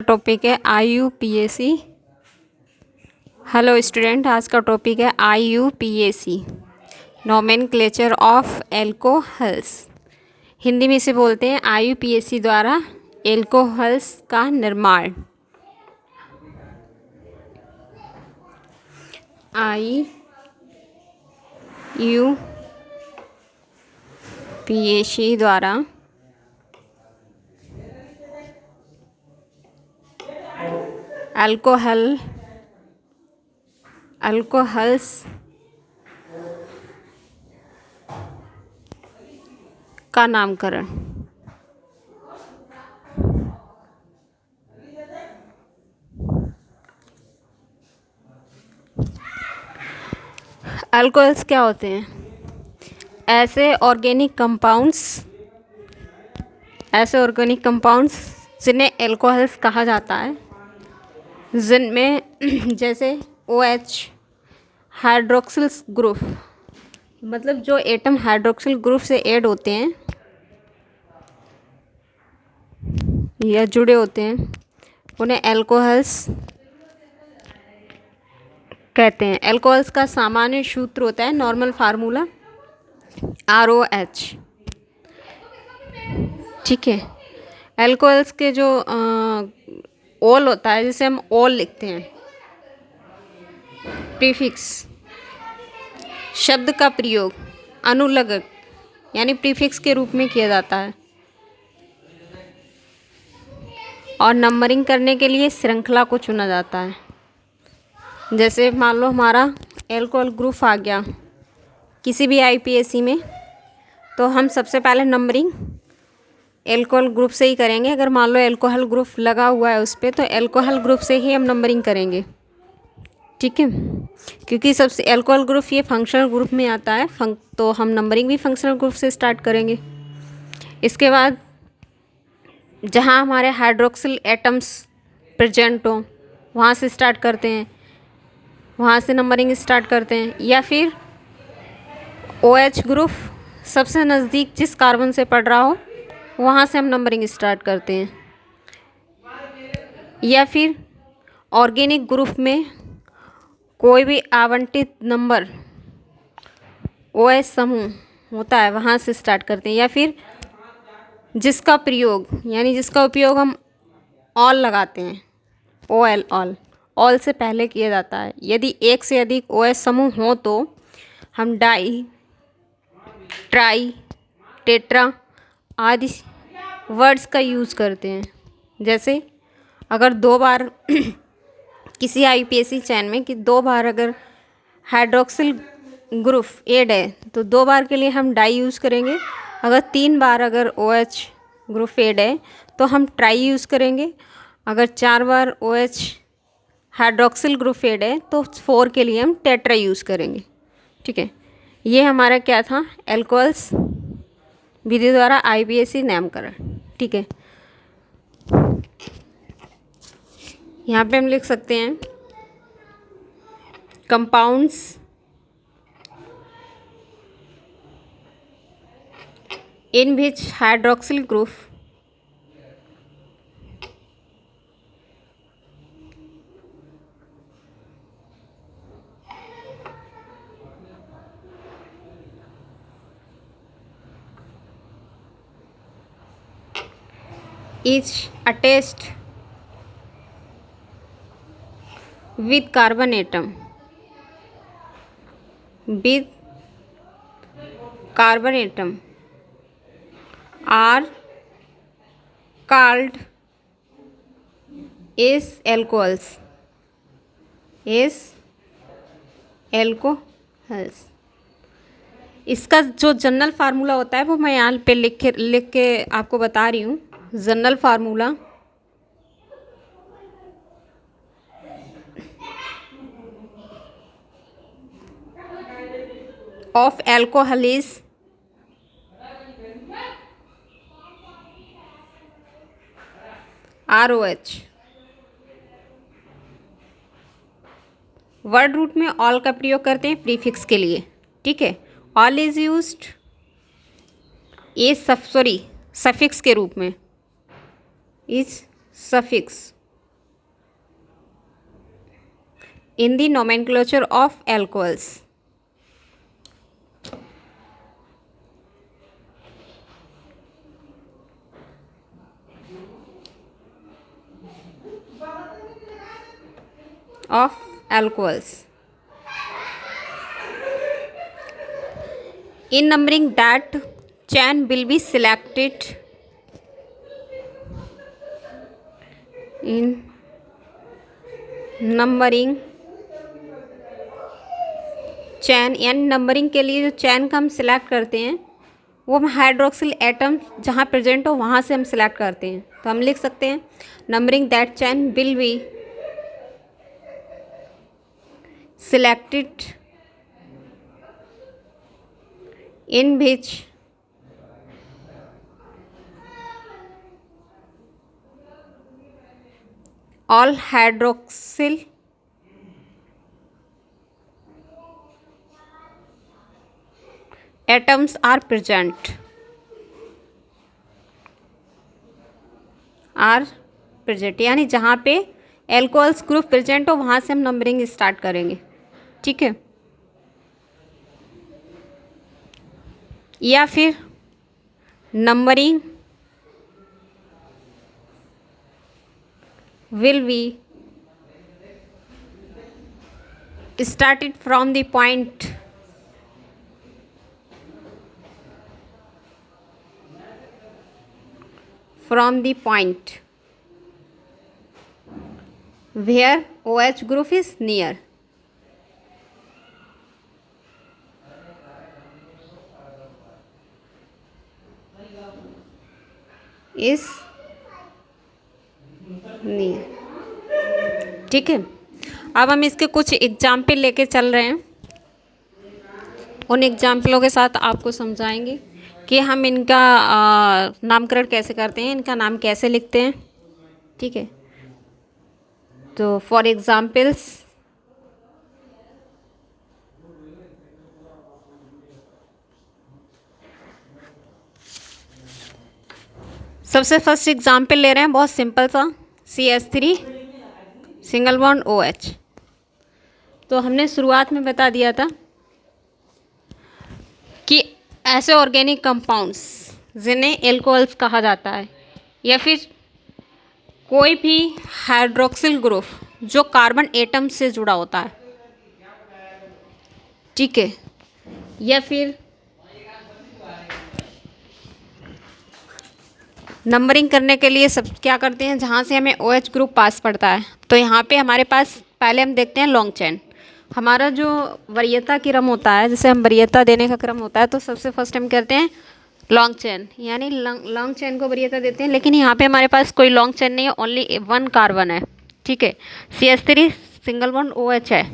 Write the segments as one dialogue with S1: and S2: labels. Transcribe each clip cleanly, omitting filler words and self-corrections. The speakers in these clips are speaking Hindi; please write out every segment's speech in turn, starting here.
S1: टॉपिक है IUPAC। हेलो स्टूडेंट, आज का टॉपिक है IUPAC, nomenclature of alcohols. Hindi में इसे बोलते हैं IUPAC द्वारा एल्कोहल्स का निर्माण। IUPAC द्वारा अल्कोहल्स का नामकरण। अल्कोहल्स क्या होते हैं? ऐसे ऑर्गेनिक कंपाउंड्स जिन्हें एल्कोहल्स कहा जाता है, जिनमें जैसे OH हाइड्रोक्सिल ग्रुप, मतलब जो एटम हाइड्रोक्सिल ग्रुप से ऐड होते हैं या जुड़े होते हैं, उन्हें एल्कोहल्स कहते हैं। एल्कोहल्स का सामान्य सूत्र होता है, नॉर्मल फार्मूला ROH। ठीक है। एल्कोहल्स के जो ओल होता है, जिसे हम ओल लिखते हैं, प्रीफिक्स शब्द का प्रयोग अनुलग्नक यानी प्रीफिक्स के रूप में किया जाता है, और नंबरिंग करने के लिए श्रृंखला को चुना जाता है। जैसे मान लो हमारा एल्कोहल ग्रुप आ गया किसी भी IUPAC में, तो हम सबसे पहले नंबरिंग एल्कोहल ग्रुप से ही करेंगे। अगर मान लो एल्कोहल ग्रुप लगा हुआ है उस पर, तो एल्कोहल ग्रुप से ही हम नंबरिंग करेंगे। ठीक है, क्योंकि सबसे एल्कोहल ग्रुप ये फंक्शनल ग्रुप में आता है, तो हम नंबरिंग भी फंक्शनल ग्रुप से स्टार्ट करेंगे। इसके बाद जहाँ हमारे हाइड्रोक्सिल एटम्स प्रेजेंट हो, वहाँ से स्टार्ट करते हैं, वहाँ से नंबरिंग स्टार्ट करते हैं। या फिर OH ग्रुप सबसे नज़दीक जिस कार्बन से पड़ रहा हो, वहाँ से हम नंबरिंग स्टार्ट करते हैं। या फिर ऑर्गेनिक ग्रुप में कोई भी आवंटित नंबर OH समूह होता है, वहाँ से स्टार्ट करते हैं। या फिर जिसका उपयोग हम ऑल लगाते हैं, ऑल से पहले किया जाता है। यदि एक से अधिक OH समूह हो तो हम डाई, ट्राई, टेट्रा आदि वर्ड्स का यूज़ करते हैं। जैसे अगर 2 बार किसी IUPAC चैन में कि 2 बार अगर हाइड्रोक्सिल ग्रुप ऐड है, तो 2 बार के लिए हम डाई यूज़ करेंगे। अगर 3 बार अगर OH ग्रुप ऐड है, तो हम ट्राई यूज़ करेंगे। अगर 4 बार OH हाइड्रोक्सिल ग्रुप ऐड है, तो 4 के लिए हम टेट्रा यूज़ करेंगे। ठीक है, ये हमारा क्या था, एल्कोहल्स विधि द्वारा IUPAC नामकरण। ठीक है, यहाँ पे हम लिख सकते हैं compounds in which hydroxyl group is attached with carbon atom are called as alcohols। इसका जो जनरल फार्मूला होता है वो मैं यहाँ पे लिख के आपको बता रही हूँ। General formula of alcohol is ROH। Word root में ऑल का प्रयोग करते हैं प्रीफिक्स के लिए। ठीक है, ऑल इज यूज्ड सफिक्स के रूप में, is suffix in the nomenclature of alcohols. Of alcohols. In numbering, that chain will be selected. In numbering chain, यानी नंबरिंग के लिए जो चैन का हम सिलेक्ट करते हैं वो हम हाइड्रोक्सिल एटम जहाँ प्रेजेंट हो वहाँ से हम सिलेक्ट करते हैं। तो हम लिख सकते हैं numbering that chain will be selected in which all hydroxyl atoms are present. यानी जहाँ पे एल्कोहल्स ग्रुप प्रेजेंट हो वहाँ से हम नंबरिंग स्टार्ट करेंगे। ठीक है, या फिर numbering will be started from the point where OH group is near. इस नियर। ठीक है, अब हम इसके कुछ एग्जाम्पल लेके चल रहे हैं। उन एग्जाम्पलों के साथ आपको समझाएंगे कि हम इनका नामकरण कैसे करते हैं, इनका नाम कैसे लिखते हैं। ठीक है, तो फॉर एग्जाम्पल्स सबसे फर्स्ट एग्जाम्पल ले रहे हैं, बहुत सिंपल सा, CH3 सिंगल बॉन्ड OH। तो हमने शुरुआत में बता दिया था कि ऐसे ऑर्गेनिक कंपाउंड्स जिन्हें एल्कोहल्स कहा जाता है, या फिर कोई भी हाइड्रोक्सिल ग्रुप जो कार्बन एटम से जुड़ा होता है। ठीक है, या फिर नंबरिंग करने के लिए सब क्या करते हैं, जहाँ से हमें OH ग्रुप पास पड़ता है। तो यहाँ पे हमारे पास पहले हम देखते हैं लॉन्ग चेन। हमारा जो वरीयता क्रम होता है, जैसे हम वरीयता देने का क्रम होता है, तो सबसे फर्स्ट हम करते हैं लॉन्ग चेन, यानी लॉन्ग चेन को वरीयता देते हैं। लेकिन यहाँ पे हमारे पास कोई लॉन्ग चेन नहीं है, ओनली 1 कार्बन है। ठीक है, CH3 सिंगल बॉन्ड OH है।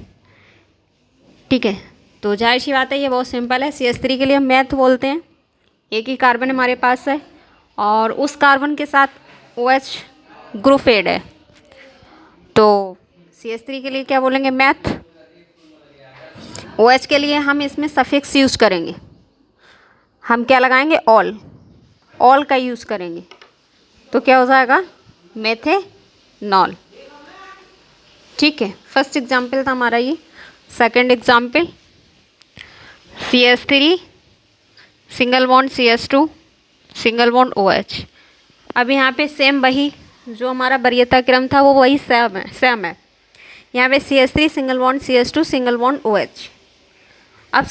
S1: ठीक है, तो जाहिर सी बात है ये बहुत सिंपल है। CH3 के लिए हम मैथ बोलते हैं, एक ही कार्बन हमारे पास है और उस कार्बन के साथ OH ग्रुप एड है। तो CH3 के लिए क्या बोलेंगे, मैथ। OH के लिए हम इसमें सफिक्स यूज करेंगे, हम क्या लगाएंगे, ऑल का यूज़ करेंगे। तो क्या हो जाएगा, मेथेनॉल। ठीक है, फर्स्ट एग्जाम्पल था हमारा ये। Second example CH3 single bond CH2 single bond OH। अब यहाँ पे सेम वही जो हमारा वरीयता क्रम था वो वही सेम है। यहाँ पे CH3 single bond CH2 single bond OH। अब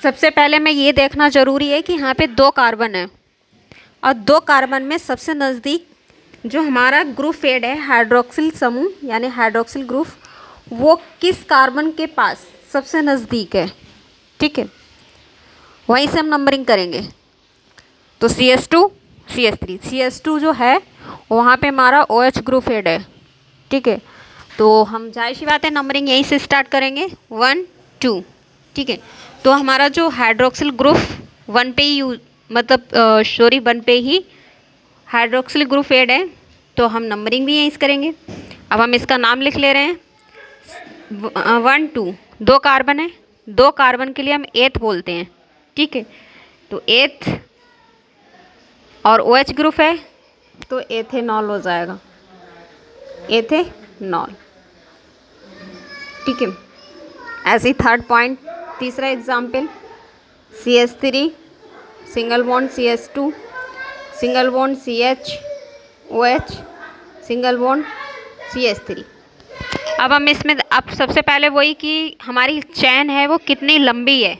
S1: सबसे पहले मैं ये देखना ज़रूरी है कि यहाँ पे 2 कार्बन है और 2 कार्बन में सबसे नज़दीक जो हमारा ग्रुप एड है, हाइड्रोक्सिल समूह यानी हाइड्रोक्सिल ग्रुप, वो किस कार्बन के पास सबसे नज़दीक है। ठीक है, वहीं से हम नंबरिंग करेंगे। तो CH2 CH3 CH2 जो है वहाँ पे हमारा OH ग्रुप एड है। ठीक है, तो हम जाहिर सी बात है नंबरिंग यहीं से स्टार्ट करेंगे, 1 2। ठीक है, तो हमारा जो हाइड्रोक्सिल ग्रुप 1 पे ही मतलब 1 पे ही हाइड्रोक्सिल ग्रुप एड है, तो हम नंबरिंग भी यहीं से करेंगे। अब हम इसका नाम लिख ले रहे हैं 1 2। 2 कार्बन है, 2 कार्बन के लिए हम एथ बोलते हैं। ठीक है, तो एथ और OH ग्रुप है तो एथेनॉल हो जाएगा, एथेनॉल। ठीक है। ऐसे ही थर्ड पॉइंट, तीसरा example, CH3 single bond CH2 single bond CH OH single bond CH3। अब हम इसमें अब सबसे पहले वही कि हमारी चैन है वो कितनी लंबी है,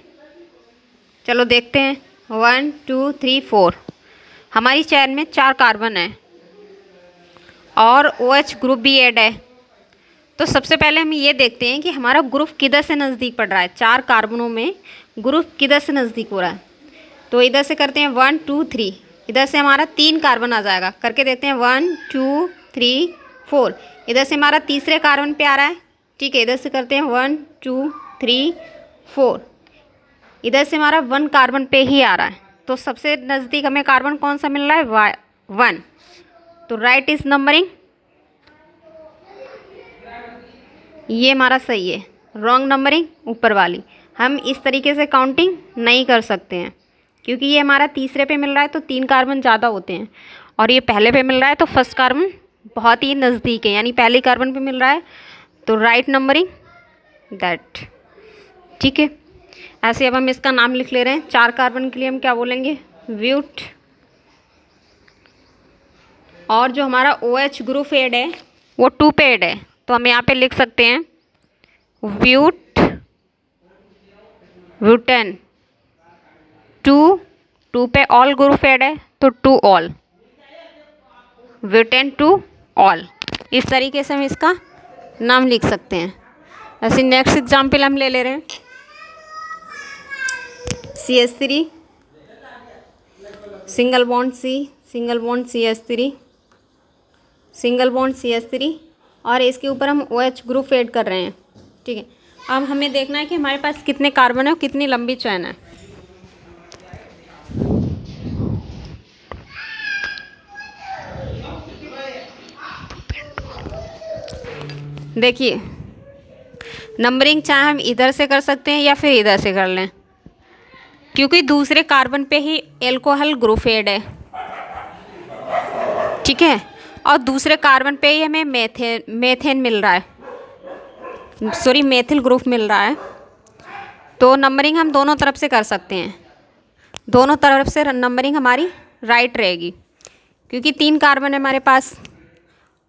S1: चलो देखते हैं। 1 2 3 4 हमारी चैन में 4 कार्बन है और OH ग्रुप भी ऐड है। तो सबसे पहले हम ये देखते हैं कि हमारा ग्रुप किधर से नज़दीक पड़ रहा है, 4 कार्बनों में ग्रुप किधर से नज़दीक हो रहा है। तो इधर से करते हैं 1 2 3, इधर से हमारा 3 कार्बन आ जाएगा, करके देखते हैं 1 2 3 4, इधर से हमारा तीसरे कार्बन पे आ रहा है, ठीक है। इधर से करते हैं 1 2 3 4, इधर से हमारा 1 कार्बन पे ही आ रहा है। तो सबसे नज़दीक हमें कार्बन कौन सा मिल रहा है, 1। तो राइट इज नंबरिंग, ये हमारा सही है। रॉन्ग नंबरिंग ऊपर वाली। हम इस तरीके से काउंटिंग नहीं कर सकते हैं क्योंकि ये हमारा तीसरे पे मिल रहा है तो 3 कार्बन ज़्यादा होते हैं, और ये पहले पे मिल रहा है तो फर्स्ट कार्बन बहुत ही नज़दीक है, यानी पहले कार्बन पे मिल रहा है। तो राइट नंबरिंग दैट, ठीक है। ऐसे अब हम इसका नाम लिख ले रहे हैं। 4 कार्बन के लिए हम क्या बोलेंगे, ब्यूट। और जो हमारा OH ग्रुप ऐड है वो 2 पे ऐड है, तो हम यहाँ पे लिख सकते हैं ब्यूट ब्यूटेन 2 पे ऑल ग्रुप ऐड है तो 2 ऑल, ब्यूटेन 2 ऑल। इस तरीके से हम इसका नाम लिख सकते हैं। ऐसे नेक्स्ट एग्जाम्पल हम ले रहे हैं। CH3 single bond C single bond CH3 single bond CH3, और इसके ऊपर हम OH ग्रुप ऐड कर रहे हैं, ठीक है। अब हमें देखना है कि हमारे पास कितने कार्बन है और कितनी लंबी चैन है। देखिए नंबरिंग चाहे हम इधर से कर सकते हैं या फिर इधर से कर लें, क्योंकि दूसरे कार्बन पे ही एल्कोहल ग्रुप ऐड है, ठीक है। और दूसरे कार्बन पे ही हमें मेथेन मिल रहा है, सॉरी मेथिल ग्रुप मिल रहा है। तो नंबरिंग हम दोनों तरफ से कर सकते हैं, दोनों तरफ से नंबरिंग हमारी राइट रहेगी, क्योंकि 3 कार्बन है हमारे पास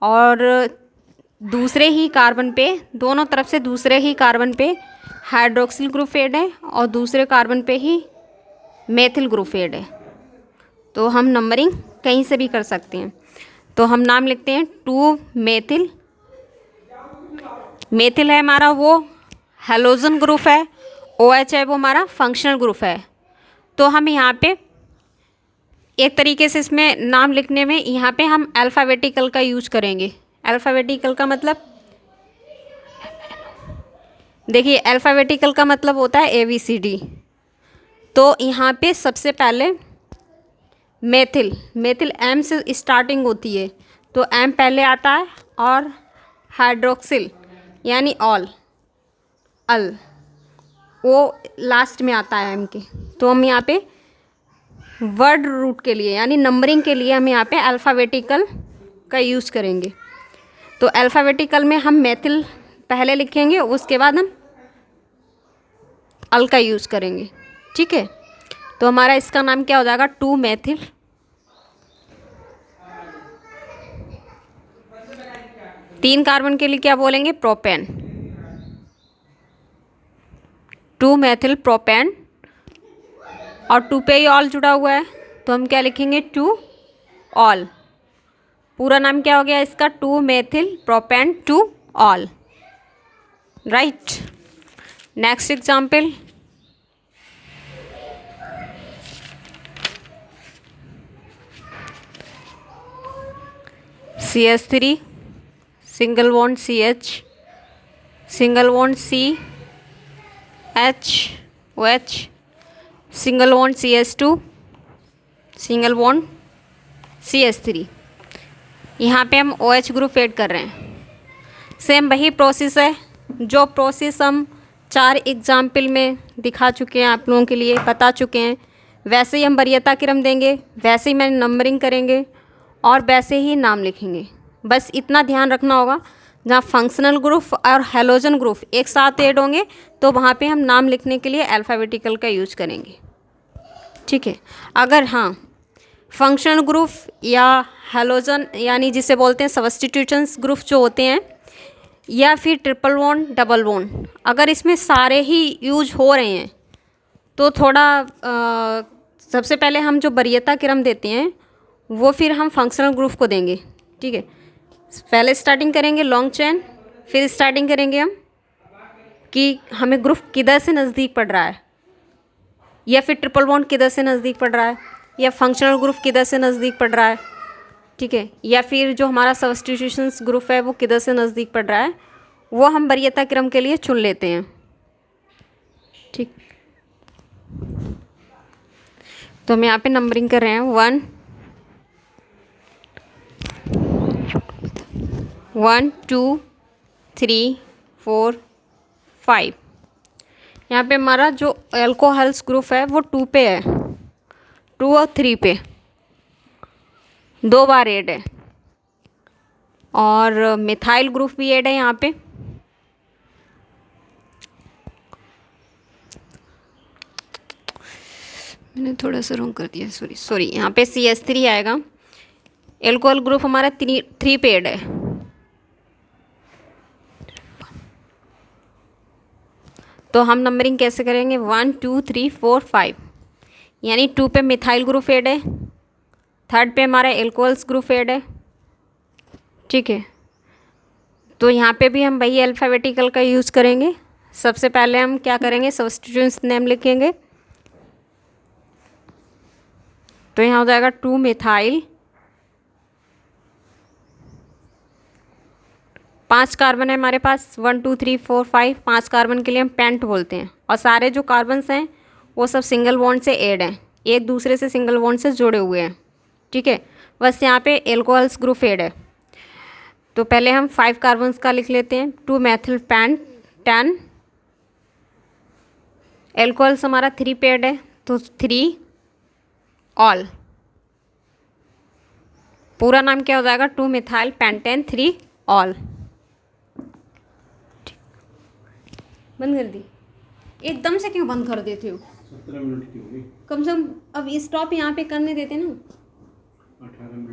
S1: और दूसरे ही कार्बन पे, दोनों तरफ से दूसरे ही कार्बन पे हाइड्रोक्सिल ग्रुप ऐड है और दूसरे कार्बन पे ही मेथिल ग्रुप ऐड है। तो हम नंबरिंग कहीं से भी कर सकते हैं। तो हम नाम लिखते हैं 2 मेथिल। मेथिल है हमारा वो हेलोजन ग्रुप है, OH है वो हमारा फंक्शनल ग्रुप है। तो हम यहाँ पे एक तरीके से इसमें नाम लिखने में यहाँ पे हम अल्फ़ाबेटिकल का यूज करेंगे। अल्फ़ाबेटिकल का मतलब, देखिए अल्फ़ाबेटिकल का मतलब होता है ABCD। तो यहाँ पे सबसे पहले मेथिल M से स्टार्टिंग होती है, तो M पहले आता है, और हाइड्रोक्सिल यानी अल वो लास्ट में आता है M के। तो हम यहाँ पे वर्ड रूट के लिए यानी नंबरिंग के लिए हम यहाँ पे अल्फ़ाबेटिकल का यूज़ करेंगे। तो अल्फ़ाबेटिकल में हम मेथिल पहले लिखेंगे, उसके बाद हम अल का यूज़ करेंगे, ठीक है। तो हमारा इसका नाम क्या हो जाएगा, 2 मेथिल। तीन कार्बन के लिए क्या बोलेंगे, प्रोपेन, 2 मेथिल प्रोपेन, और 2 पे ही ऑल जुड़ा हुआ है तो हम क्या लिखेंगे, 2 ऑल। पूरा नाम क्या हो गया इसका, 2 methyl propane 2 all, right. Next example, CH3 single bond CH single bond CH OH single bond CH2 single bond CH3। यहाँ पे हम OH ग्रुप ऐड कर रहे हैं। सेम वही प्रोसेस है जो प्रोसेस हम 4 एग्जाम्पल में दिखा चुके हैं, आप लोगों के लिए बता चुके हैं। वैसे ही हम वरीयता क्रम देंगे, वैसे ही मैं नंबरिंग करेंगे और वैसे ही नाम लिखेंगे। बस इतना ध्यान रखना होगा जहाँ फंक्शनल ग्रुप और हैलोजन ग्रुप एक साथ ऐड होंगे तो वहाँ पे हम नाम लिखने के लिए अल्फ़ाबेटिकल का यूज करेंगे, ठीक है। अगर हाँ फंक्शनल ग्रुप या हैलोजन यानी जिसे बोलते हैं सब्स्टिट्यूशंस ग्रुप जो होते हैं, या फिर ट्रिपल बॉन्ड डबल बॉन्ड, अगर इसमें सारे ही यूज हो रहे हैं तो थोड़ा सबसे पहले हम जो वरीयता क्रम देते हैं वो फिर हम फंक्शनल ग्रुप को देंगे, ठीक है। पहले स्टार्टिंग करेंगे लॉन्ग चेन, फिर स्टार्टिंग करेंगे हम कि हमें ग्रुप किधर से नज़दीक पड़ रहा है, या फिर ट्रिपल बॉन्ड किधर से नज़दीक पड़ रहा है, या फंक्शनल ग्रुप किधर से नज़दीक पड़ रहा है, ठीक है, या फिर जो हमारा सब्स्टिट्यूशंस ग्रुप है वो किधर से नज़दीक पड़ रहा है, वो हम वरीयता क्रम के लिए चुन लेते हैं, ठीक। तो हम यहाँ पे नंबरिंग कर रहे हैं 1 2 3 4 5। यहाँ पे हमारा जो अल्कोहल्स ग्रुप है वो 2 पे है, 2 और 3 पे 2 बार ऐड है, और मिथाइल ग्रुप भी ऐड है यहाँ पे। मैंने थोड़ा सा रॉन्ग कर दिया, सॉरी, यहाँ पे CH3 आएगा। एल्कोहल ग्रुप हमारा 3 पे ऐड है, तो हम नंबरिंग कैसे करेंगे 1 2 3 4 5, यानी 2 पे मिथाइल ग्रुप ऐड है, 3rd पे हमारा एल्कोहल्स ग्रुप ऐड है, ठीक है। तो यहाँ पे भी हम वही अल्फ़ाबेटिकल का यूज़ करेंगे। सबसे पहले हम क्या करेंगे, सब्स्टिट्यूशंस नेम लिखेंगे। तो यहाँ हो जाएगा 2 मिथाइल, 5 कार्बन है हमारे पास, 1 2 3 4 5, 5 कार्बन के लिए हम पेंट बोलते हैं, और सारे जो कार्बन्स हैं वो सब सिंगल बॉन्ड से ऐड हैं, एक दूसरे से सिंगल बॉन्ड से जुड़े हुए हैं, ठीक है। बस यहाँ पे एल्कोहल्स ग्रुप ऐड है। तो पहले हम 5 कार्बन्स का लिख लेते हैं, 2 मेथिल पेंट 10, एल्कोहल्स हमारा 3 पे ऐड है तो 3 ऑल, पूरा नाम क्या हो जाएगा 2 मिथाइल पेंटेन 3 ऑल। बंद कर दी, एकदम से क्यों बंद कर देते हो?
S2: 17 मिनट की होगी।
S1: कम से कम अब स्टॉप यहाँ पे करने देते ना।
S2: 18 मिनट